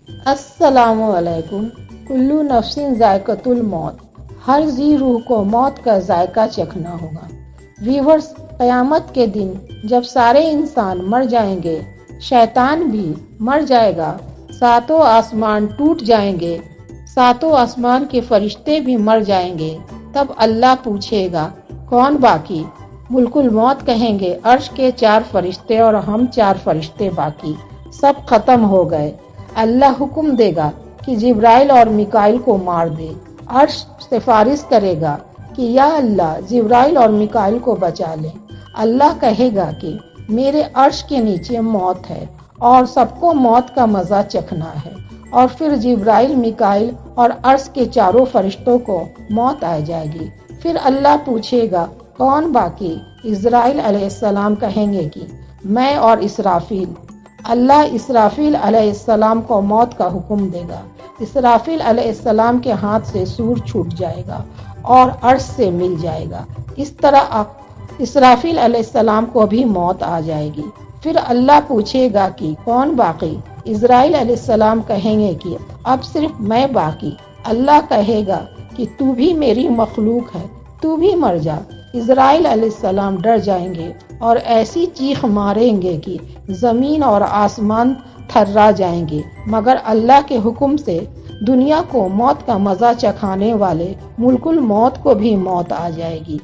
السلام علیکم۔ کلو نفسن ذائقۃ الموت، ہر ذی روح کو موت کا ذائقہ چکھنا ہوگا۔ ویورز، قیامت کے دن جب سارے انسان مر جائیں گے، شیطان بھی مر جائے گا، ساتوں آسمان ٹوٹ جائیں گے، ساتوں آسمان کے فرشتے بھی مر جائیں گے، تب اللہ پوچھے گا کون باقی؟ ملک الموت کہیں گے عرش کے 4 فرشتے اور ہم 4 فرشتے باقی، سب ختم ہو گئے۔ اللہ حکم دے گا کہ جبرائیل اور میکائیل کو مار دے۔ عرش سفارش کرے گا کہ یا اللہ جبرائیل اور میکائیل کو بچا لے۔ اللہ کہے گا کہ میرے عرش کے نیچے موت ہے اور سب کو موت کا مزہ چکھنا ہے، اور پھر جبرائیل، میکائیل اور عرش کے 4 فرشتوں کو موت آ جائے گی۔ پھر اللہ پوچھے گا کون باقی؟ اسرافیل علیہ السلام کہیں گے کہ میں اور اسرافیل۔ اللہ اسرافیل علیہ السلام کو موت کا حکم دے گا۔ اسرافیل علیہ السلام کے ہاتھ سے سور چھوٹ جائے گا اور عرش سے مل جائے گا۔ اس طرح اسرافیل علیہ السلام کو بھی موت آ جائے گی۔ پھر اللہ پوچھے گا کہ کون باقی؟ اسرائیل علیہ السلام کہیں گے کہ اب صرف میں باقی۔ اللہ کہے گا کہ تو بھی میری مخلوق ہے، تو بھی مر جا۔ اسرائیل علیہ السلام ڈر جائیں گے اور ایسی چیخ ماریں گے کہ زمین اور آسمان تھرا جائیں گے، مگر اللہ کے حکم سے دنیا کو موت کا مزہ چکھانے والے ملک الموت کو بھی موت آ جائے گی۔